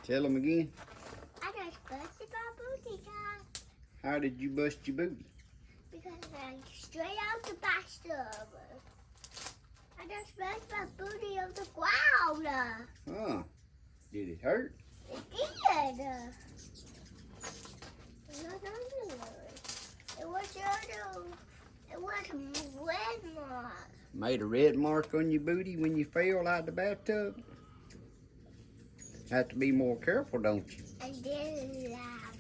Tell them again. I just busted my booty, guys. How did you bust your booty? Because I straight out the bathtub. I just busted my booty on the ground. Huh. Did it hurt? It did. It was a red mark. Made a red mark on your booty when you fell out the bathtub? Have to be more careful, don't you? I did laugh.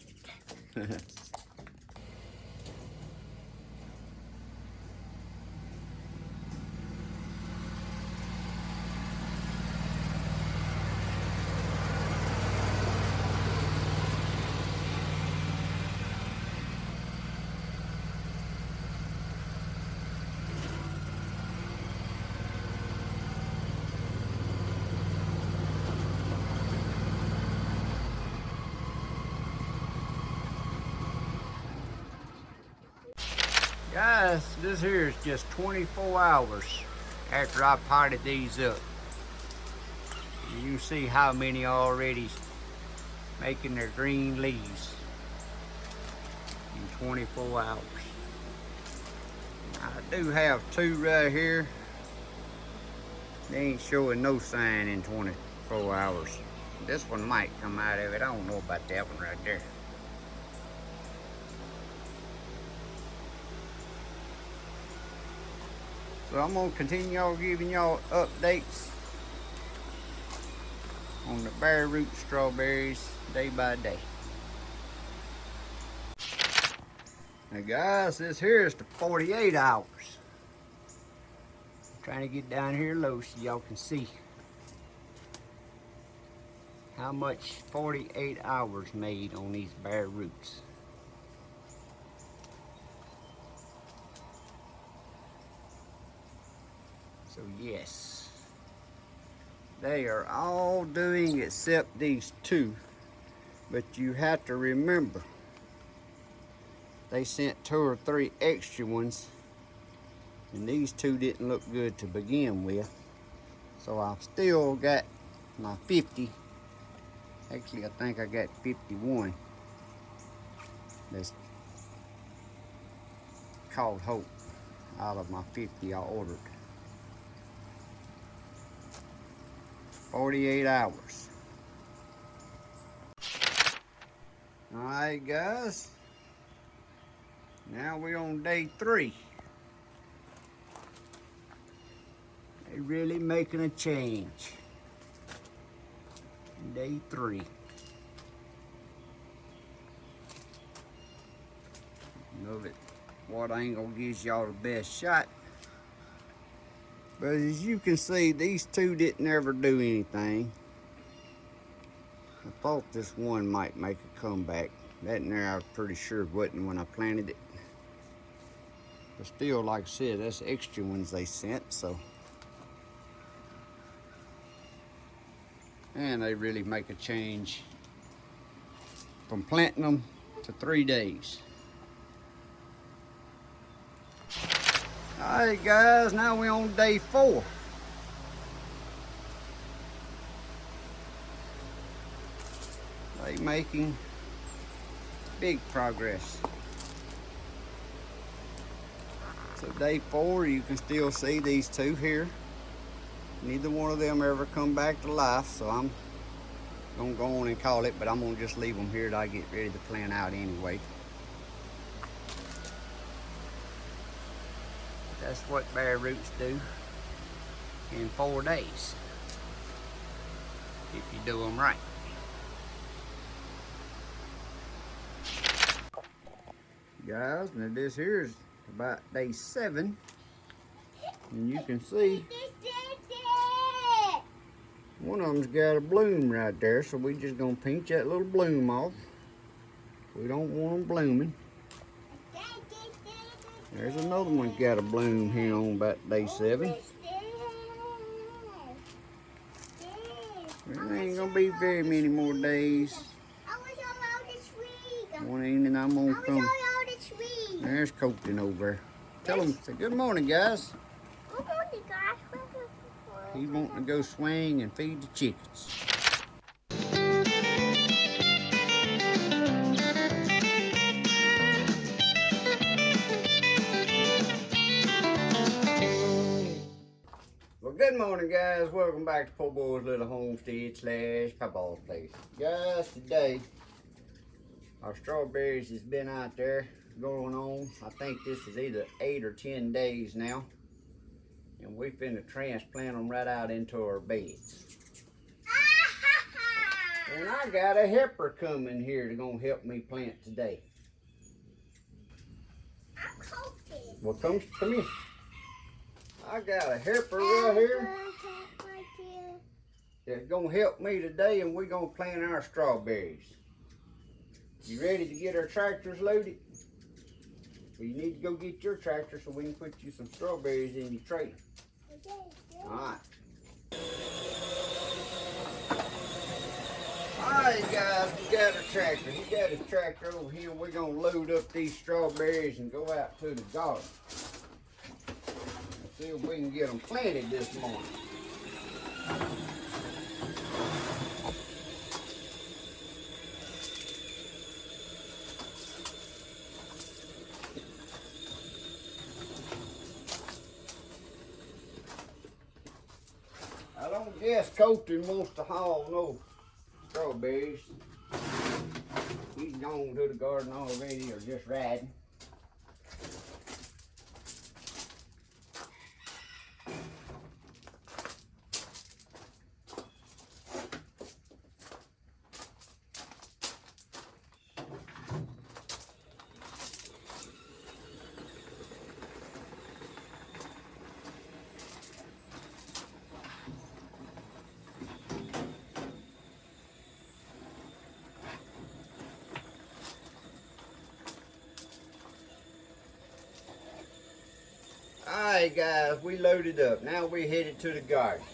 Guys, this here is just 24 hours after I potted these up. You can see how many already making their green leaves in 24 hours. I do have two right here. They ain't showing no sign in 24 hours. This one might come out of it. I don't know about that one right there. So I'm gonna continue giving y'all updates on the bare root strawberries day by day. Now guys, this here is the 48 hours. I'm trying to get down here low so y'all can see how much 48 hours made on these bare roots. So yes, they are all doing except these two, but you have to remember they sent 2 or 3 extra ones and these two didn't look good to begin with. So I've still got my 50. Actually, I think I got 51 that's called Hope out of my 50 I ordered. 48 hours. Alright guys, now we're on day 3. They really making a change. Day 3. Know that water ain't gonna give y'all the best shot. But as you can see, these two didn't ever do anything. I thought this one might make a comeback. That in there I was pretty sure wasn't when I planted it. But still, like I said, that's extra ones they sent, so. And they really make a change from planting them to 3 days. Alright guys, now we're on day 4. They making big progress. So day 4, you can still see these two here. Neither one of them ever come back to life, so I'm gonna go on and call it, but I'm gonna just leave them here till I get ready to plant out anyway. That's what bare roots do in 4 days, if you do them right. Guys, now this here is about day 7, and you can see one of them's got a bloom right there, so we just gonna pinch that little bloom off. We don't want them blooming. There's another one got a bloom here on about day 7. There ain't gonna be very many more days. One evening I'm gonna come. There's Colton over there. Tell him, say good morning, guys. Good morning, guys. He's wanting to go swing and feed the chickens. Good morning, guys. Welcome back to Poorboys Little Homestead / Papaw's Place. Guys, today our strawberries has been out there going on. I think this is either 8 or 10 days now, and we finna transplant them right out into our beds. And I got a helper coming here to gonna help me plant today. I'm coated. Well, come here. I got a helper right here that's gonna help me today, and we're gonna plant our strawberries. You ready to get our tractors loaded? Well, you need to go get your tractor so we can put you some strawberries in your trailer. Alright. Alright guys, we got our tractor. He got his tractor over here. We're gonna load up these strawberries and go out to the garden. See if we can get them planted this morning. I don't guess Colton wants to haul no strawberries. He's gone to the garden already or just riding. Alright guys, we loaded up. Now we're headed to the garden.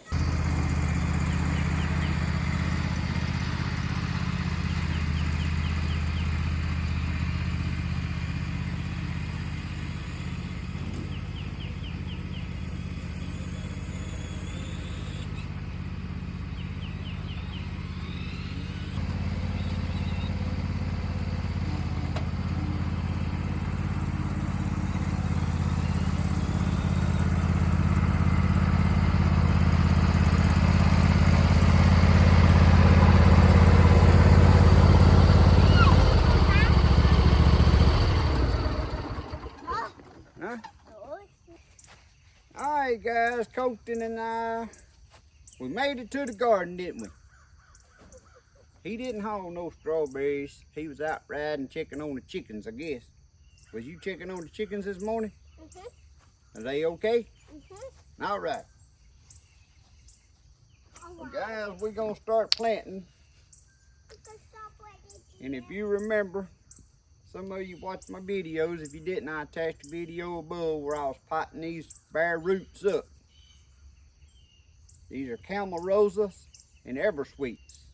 Alright guys, Colton and I, we made it to the garden, didn't we? He didn't haul no strawberries. He was out riding, checking on the chickens, I guess. Was you checking on the chickens this morning? Are they okay? Alright. Well guys, we're gonna start planting. And if you remember, some of you watched my videos. If you didn't, I attached a video above where I was potting these bare roots up. These are camel rosas and eversweets.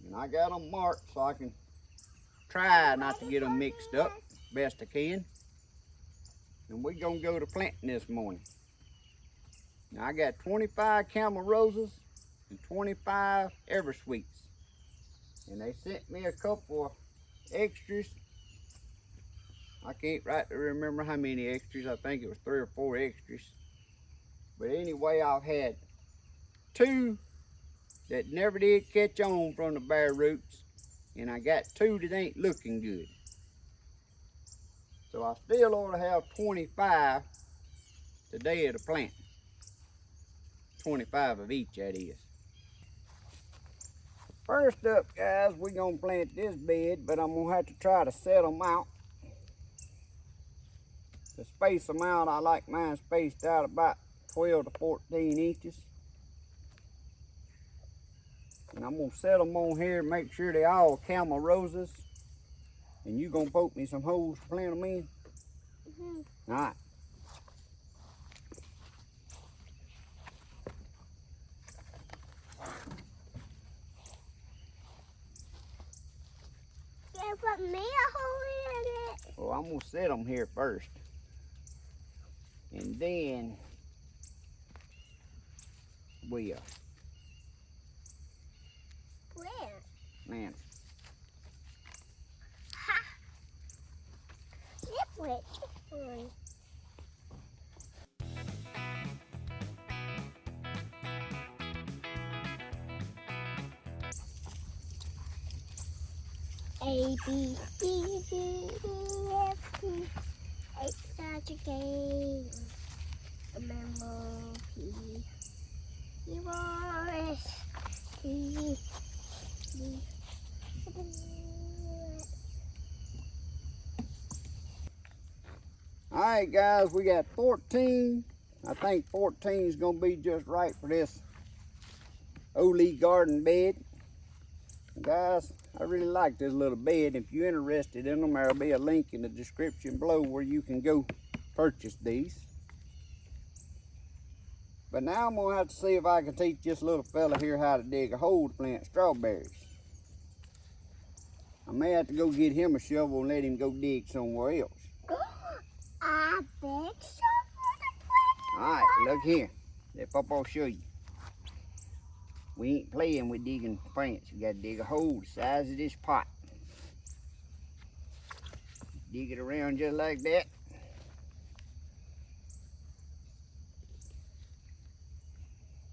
And I got them marked so I can try not to get them mixed up best I can. And we're gonna go to planting this morning. Now I got 25 camel rosas and 25 eversweets. And they sent me a couple of extras. I can't rightly remember how many extras. I think it was 3 or 4 extras. But anyway, I've had 2 that never did catch on from the bare roots, and I got 2 that ain't looking good. So I still ought to have 25 the day of the planting. 25 of each, that is. First up, guys, we're gonna plant this bed, but I'm gonna have to try to set them out. To space them out, I like mine spaced out about 12 to 14 inches. And I'm gonna set them on here, make sure they all camel roses. And you gonna poke me some holes to plant them in? All right. You put me a hole in it. Well, I'm gonna set them here first. And then we'll Where? man. Ha! This way. A, B, C, D, E, F, G, H, I, J, K, M, N, O, P, Q, R, S, T, U, All right, guys, we got 14. I think 14 is gonna be just right for this Ole garden bed. Guys, I really like this little bed. If you're interested in them, there'll be a link in the description below where you can go purchase these. But now I'm gonna have to see if I can teach this little fella here how to dig a hole to plant strawberries. I may have to go get him a shovel and let him go dig somewhere else. I bet so. All right, look here. Let Papaw show you. We ain't playing with digging plants. You gotta dig a hole the size of this pot. Dig it around just like that.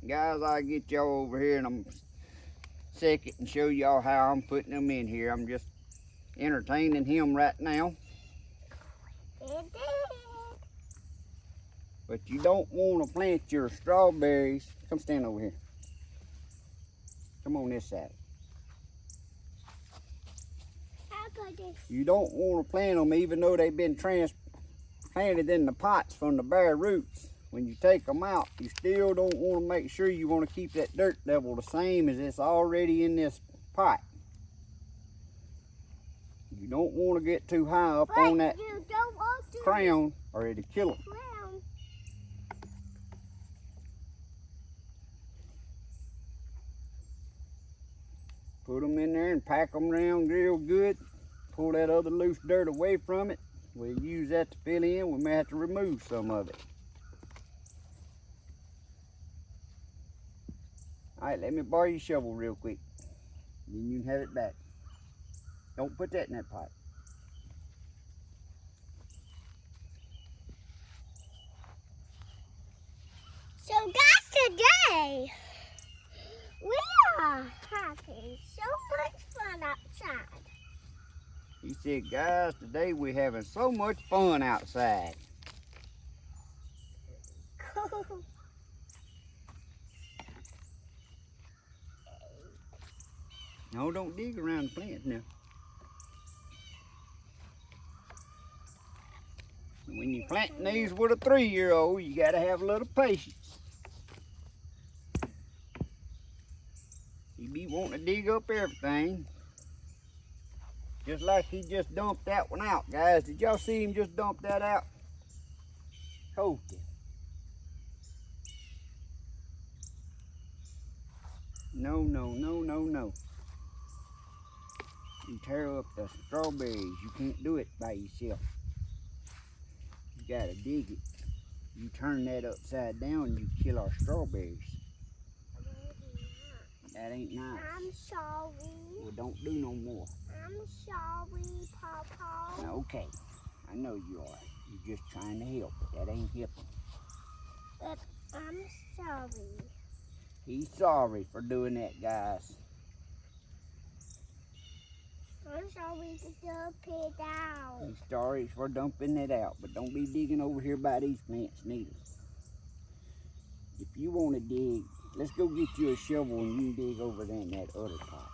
Guys, I'll get y'all over here in a second and show y'all how I'm putting them in here. I'm just entertaining him right now. But you don't want to plant your strawberries. Come stand over here. Come on this side. How about this? You don't want to plant them even though they've been transplanted in the pots from the bare roots. When you take them out, you still don't want to make sure you want to keep that dirt level the same as it's already in this pot. You don't want to get too high up on that crown or it'll kill them. Put them in there and pack them around real good. Pull that other loose dirt away from it. We'll use that to fill in. We may have to remove some of it. All right, let me borrow your shovel real quick. Then you can have it back. Don't put that in that pot. So guys, today we are having so much fun outside. He said, guys, today we're having so much fun outside. No, don't dig around the plants now. When you're planting these with a 3-year-old, you gotta have a little patience. He be wanting to dig up everything. Just like he just dumped that one out, guys. Did y'all see him just dump that out? Hold it. No, no, no, no, no. You tear up the strawberries. You can't do it by yourself. You gotta dig it. You turn that upside down, you kill our strawberries. That ain't nice. I'm sorry. Well, don't do no more. I'm sorry, Papa. Okay, I know you are. You're just trying to help. That ain't helping. But I'm sorry. He's sorry for doing that, guys. I'm sorry to dump it out. He's sorry for dumping it out, but don't be digging over here by these plants neither. If you want to dig, let's go get you a shovel and you can dig over there in that other pot.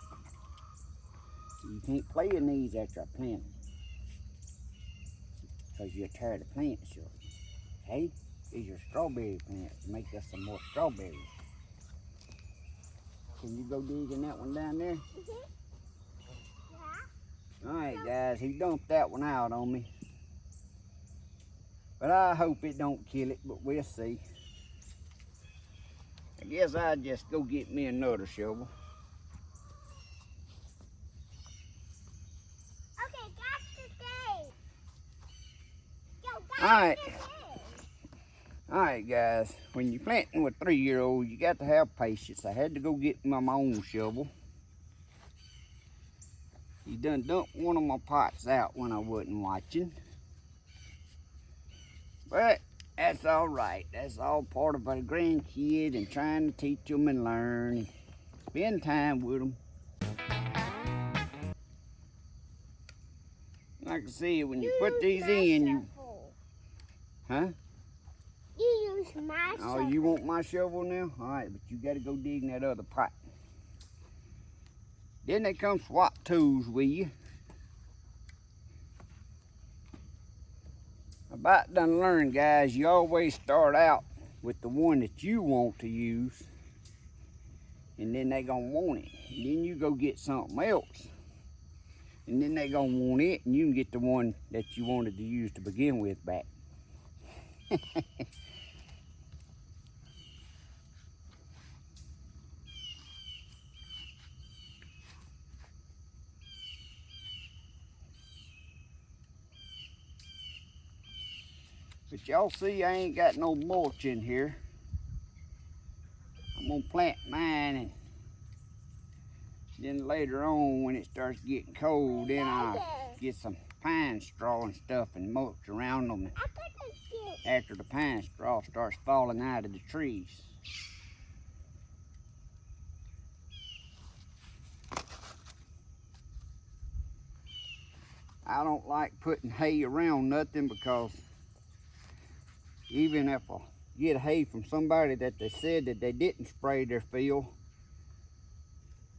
So you can't play in these after I plant them, because you'll tear the plants up. Okay? These are strawberry plants to make us some more strawberries. Can you go dig in that one down there? Yeah. Alright guys, he dumped that one out on me. But I hope it don't kill it, but we'll see. I guess I'll just go get me another shovel. Okay, that's the day. Alright. Alright guys, when you're planting with 3-year-olds, you got to have patience. I had to go get my own shovel. He done dumped one of my pots out when I wasn't watching. But that's alright. That's all part of a grandkid and trying to teach them and learn. And spend time with them. I can see it when you put these in. You, huh? You use my shovel. Oh, you want my shovel now? All right, but you got to go dig in that other pot. Then they come swap tools with you. About done learned, guys, you always start out with the one that you want to use, and then they gonna want it. And then you go get something else, and then they gonna want it, and you can get the one that you wanted to use to begin with back. But y'all see I ain't got no mulch in here. I'm gonna plant mine, and then later on when it starts getting cold, then I'll get some pine straw and stuff and mulch around them after the pine straw starts falling out of the trees. I don't like putting hay around nothing, because even if I get hay from somebody that they said that they didn't spray their field,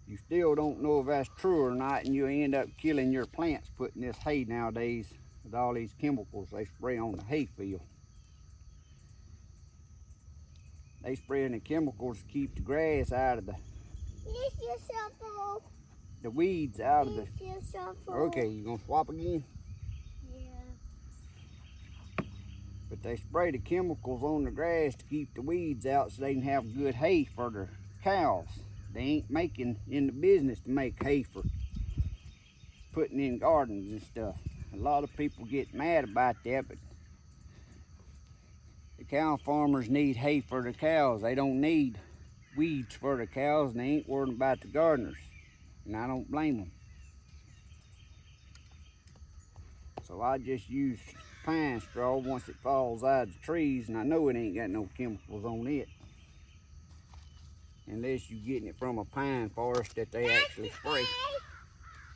you still don't know if that's true or not, and you end up killing your plants putting this hay nowadays with all these chemicals they spray on the hay field. They spraying the chemicals to keep the grass out of the weeds out of the. Okay, you gonna swap again? But they spray the chemicals on the grass to keep the weeds out so they can have good hay for their cows. They ain't making in the business to make hay for putting in gardens and stuff. A lot of people get mad about that, but the cow farmers need hay for their cows. They don't need weeds for the cows, and they ain't worried about the gardeners. And I don't blame them. So I just use pine straw once it falls out of the trees, and I know it ain't got no chemicals on it. Unless you're getting it from a pine forest that they actually spray.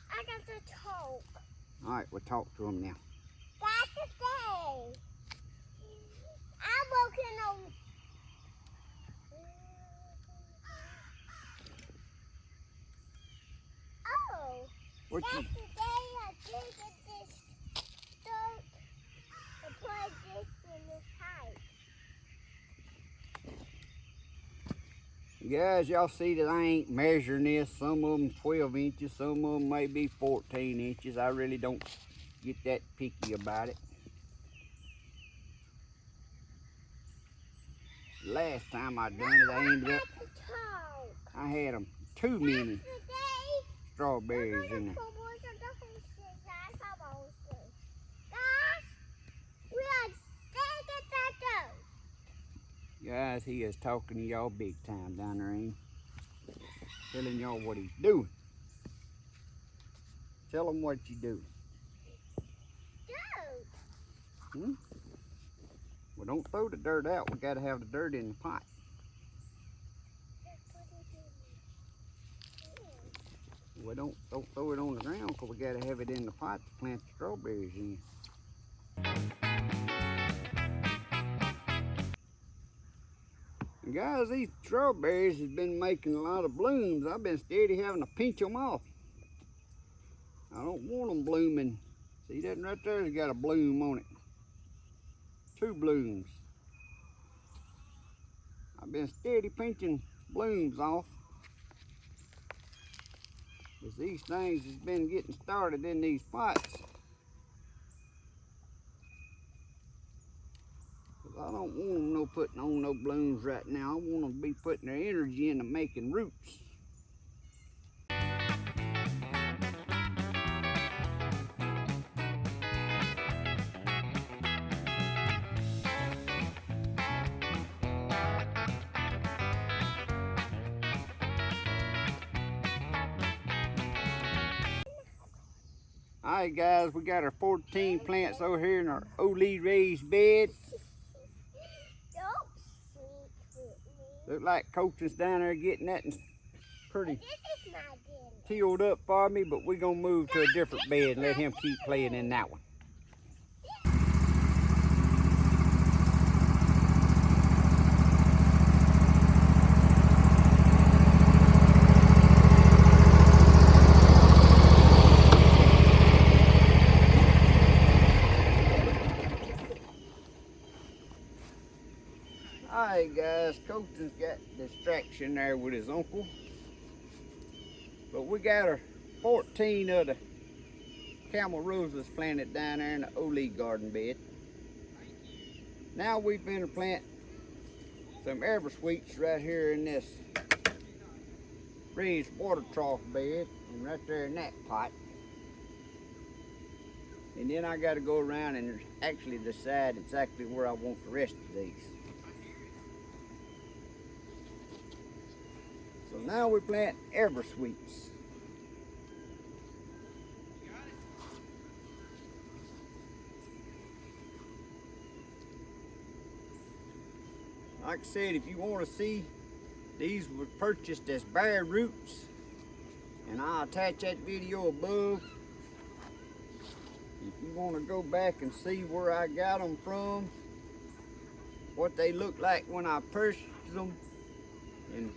I got to talk. All right, we'll talk to them now. That's the thing. I'm working on. Oh, What that's you? the day I dig this dirt and put this in this pipe. Guys, y'all see that I ain't measuring this. Some of them 12 inches, some of them may be 14 inches. I really don't get that picky about it. Last time I done it, I ended up, I had them too many strawberries in there. Guys, he is talking to y'all big time down there, ain't he? Telling y'all what he's doing. Tell him what you do. Hmm? Well, don't throw the dirt out. We gotta have the dirt in the pot. Well, don't throw it on the ground, because we gotta have it in the pot to plant the strawberries in. And guys, these strawberries has been making a lot of blooms. I've been steady having to pinch them off. I don't want them blooming. See that right there? It's got a bloom on it. 2 blooms. I've been steady pinching blooms off. Because these things has been getting started in these pots. Because I don't want them no putting on no blooms right now. I want them to be putting their energy into making roots. Alright guys, we got our 14 plants over here in our Ole raised bed. Don't sleep with me. Look like Coach is down there getting that pretty. This is my dinner. tilled up for me, but we're gonna move to a different bed and let him keep playing in that one. Alright guys, Colton's got distraction there with his uncle. But we got 14 of the camel roses planted down there in the olive garden bed. Now we've been to plant some eversweets right here in this raised water trough bed and right there in that pot. And then I got to go around and actually decide exactly where I want the rest of these. So now we plant eversweets. Like I said, if you want to see, these were purchased as bare roots, and I'll attach that video above. If you want to go back and see where I got them from, what they look like when I purchased them, and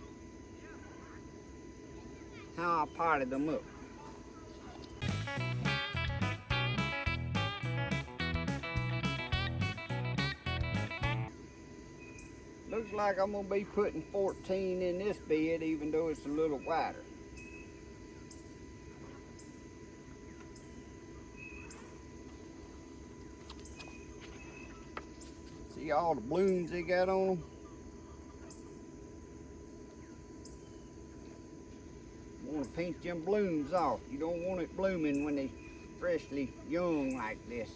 how I potted them up. Looks like I'm gonna be putting 14 in this bed, even though it's a little wider. See all the blooms they got on them? You want to pinch them blooms off. You don't want it blooming when they're freshly young like this.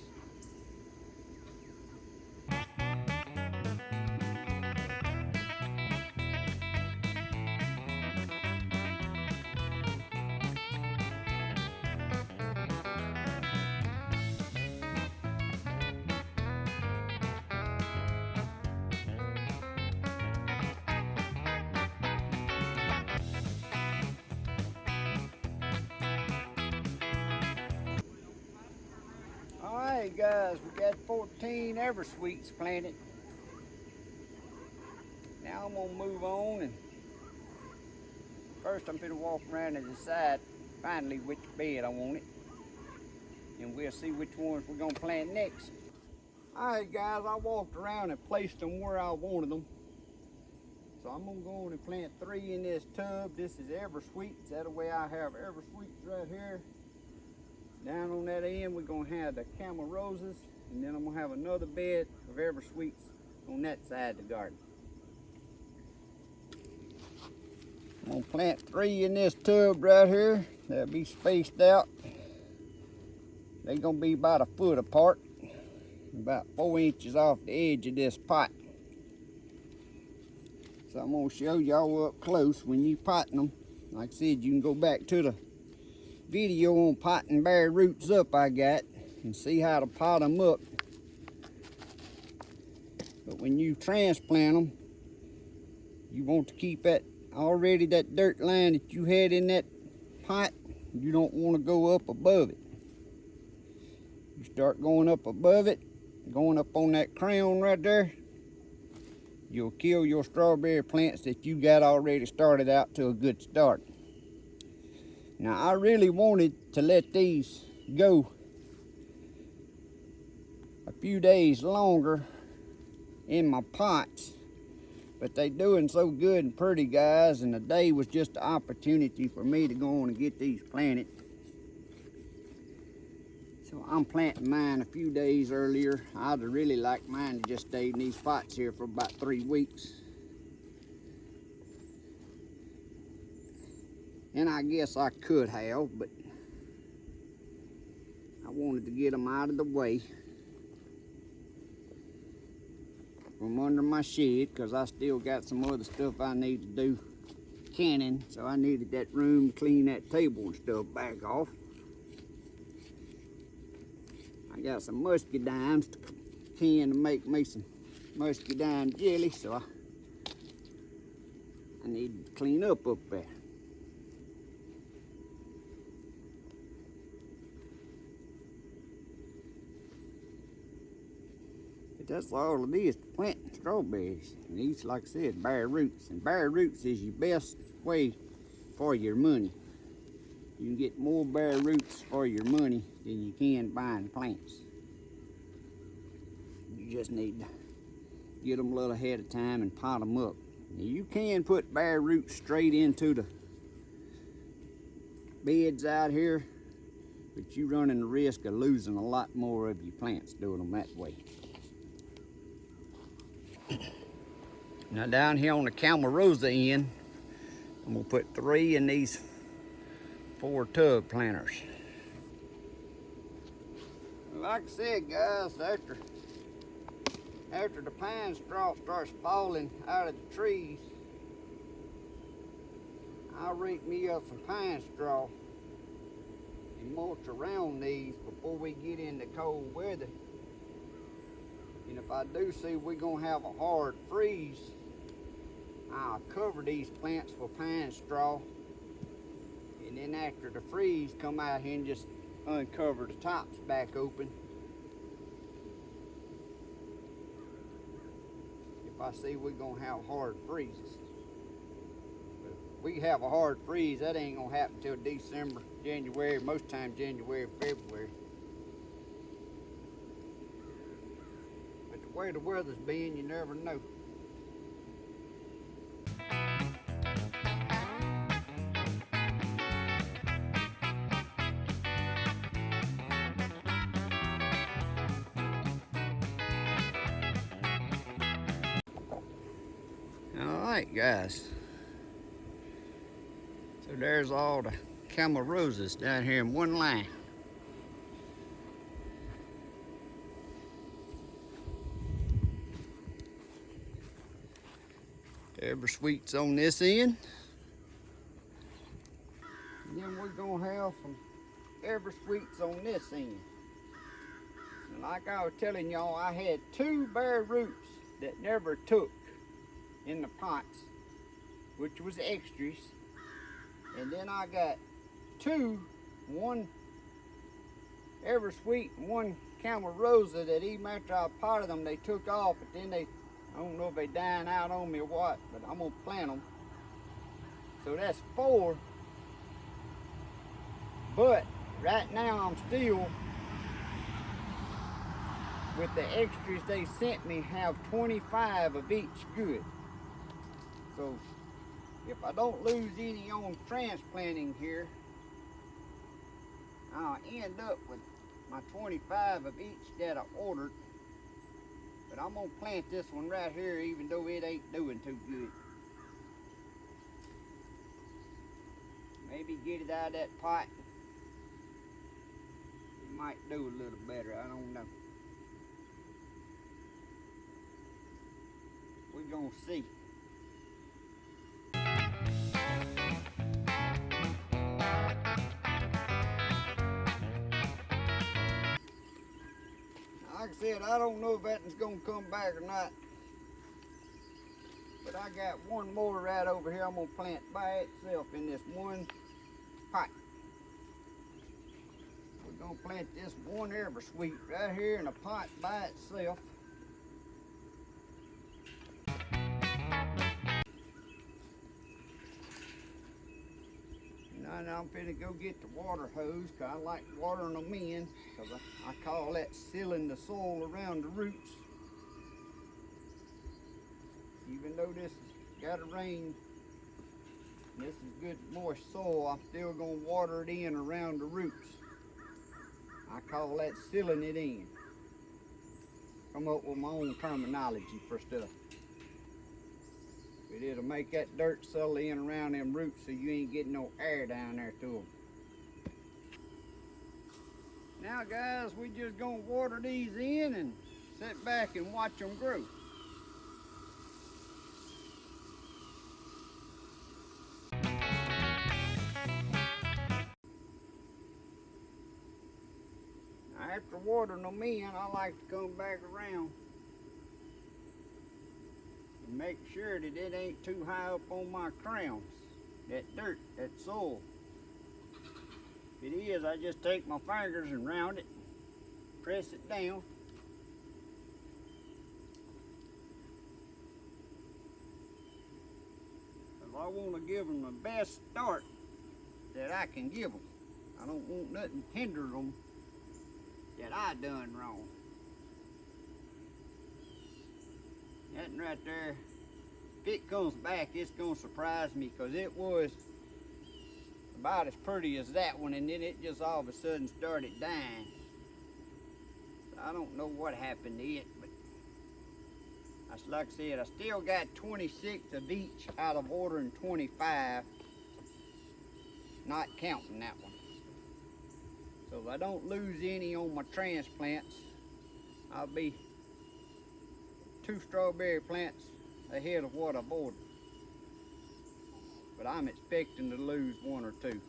Alright guys, we got 14 eversweets planted. Now I'm gonna move on, and first I'm gonna walk around and decide finally which bed I want it. And we'll see which ones we're gonna plant next. Alright guys, I walked around and placed them where I wanted them. So I'm gonna go on and plant 3 in this tub. This is eversweets. That way I have eversweets right here. Down on that end, we're gonna have the camel roses, and then I'm gonna have another bed of eversweets on that side of the garden. I'm gonna plant 3 in this tub right here. They'll be spaced out. They're gonna be about a foot apart, about 4 inches off the edge of this pot. So I'm gonna show y'all up close when you potting them. Like I said, you can go back to the video on potting bare roots up I got and see how to pot them up. But when you transplant them, you want to keep that dirt line that you had in that pot. You don't want to go up above it. You start going up above it, going up on that crown right there, you'll kill your strawberry plants that you got already started out to a good start. Now I really wanted to let these go a few days longer in my pots, but they doing so good and pretty, guys, and today was just an opportunity for me to go on and get these planted. So I'm planting mine a few days earlier. I'd really like mine to just stay in these pots here for about 3 weeks. And I guess I could have, but I wanted to get them out of the way from under my shed, because I still got some other stuff I need to do canning, so I needed that room to clean that table and stuff back off. I got some muscadines to can to make me some muscadine jelly, so I need to clean up there. But that's all it is, planting strawberries. And these, like I said, bare roots. And bare roots is your best way for your money. You can get more bare roots for your money than you can buying plants. You just need to get them a little ahead of time and pot them up. Now, you can put bare roots straight into the beds out here, but you're running the risk of losing a lot more of your plants doing them that way. Now down here on the Camarosa end, I'm gonna put 3 in these 4 tub planters. Like I said, guys, after the pine straw starts falling out of the trees, I'll rake me up some pine straw and mulch around these before we get into cold weather. And if I do see we're gonna have a hard freeze, I'll cover these plants with pine straw, and then after the freeze, come out here and just uncover the tops back open. If I see we're gonna have hard freezes. But if we have a hard freeze, that ain't gonna happen until December, January, most times January, February. But the way the weather's been, you never know. Alright guys, so there's all the Camarosas down here in one line. Eversweet's on this end, and then we're gonna have some Eversweet's on this end. And like I was telling y'all, I had 2 bare roots that never took in the pots, which was extras, and then I got 2, one Eversweet and one Camarosa that even after I potted them they took off, but then I don't know if they dying out on me or what, but I'm gonna plant them. So that's 4, but right now I'm still, with the extras they sent me, have 25 of each good. So if I don't lose any on transplanting here, I'll end up with my 25 of each that I ordered. But I'm gonna plant this one right here even though it ain't doing too good. Maybe get it out of that pot. It might do a little better, I don't know. We're gonna see. Like I said, I don't know if that one's gonna come back or not. But I got one more right over here I'm gonna plant by itself in this one pot. We're gonna plant this one Eversweet right here in a pot by itself. Now I'm finna go get the water hose, cause I like watering them in, cause I call that sealing the soil around the roots. Even though this has got to rain, this is good moist soil, I'm still gonna water it in around the roots. I call that sealing it in. Come up with my own terminology for stuff. But it'll make that dirt settle in around them roots so you ain't getting no air down there to them. Now guys, we just gonna water these in and sit back and watch them grow. After watering them in, I like to come back around and make sure that it ain't too high up on my crowns, that dirt, that soil. If it is, I just take my fingers and round it, press it down, I want to give them the best start that I can give them. I don't want nothing hinder them that I done wrong. That right there, if it comes back, it's gonna surprise me, because it was about as pretty as that one, and then it just all of a sudden started dying. So I don't know what happened to it, but like I said, I still got 26 of each out of ordering 25, not counting that one. So if I don't lose any on my transplants, I'll be 2 strawberry plants ahead of what I've ordered. But I'm expecting to lose 1 or 2,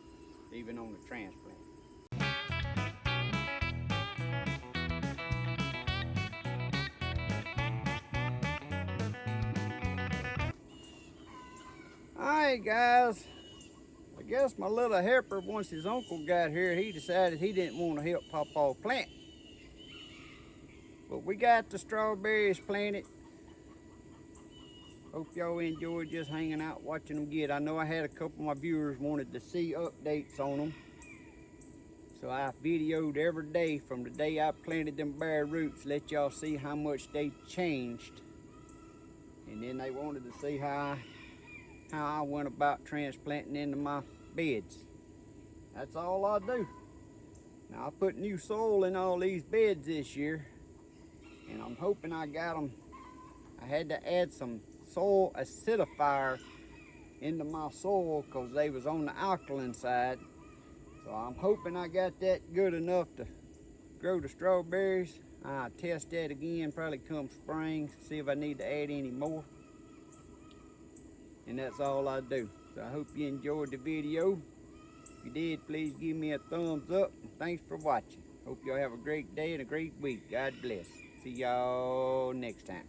even on the transplant. Alright guys, I guess my little helper, once his uncle got here, he decided he didn't want to help Papaw plant. But we got the strawberries planted. Hope y'all enjoyed just hanging out watching them get. I know I had a couple of my viewers wanted to see updates on them. So I videoed every day from the day I planted them bare roots, let y'all see how much they changed. And then they wanted to see how I went about transplanting into my beds. That's all I do. Now I put new soil in all these beds this year, and I'm hoping I got them. I had to add some soil acidifier into my soil because they was on the alkaline side. So I'm hoping I got that good enough to grow the strawberries. I'll test that again probably come spring, see if I need to add any more. And that's all I do. So I hope you enjoyed the video. If you did, please give me a thumbs up. And thanks for watching. Hope y'all have a great day and a great week. God bless. See y'all next time.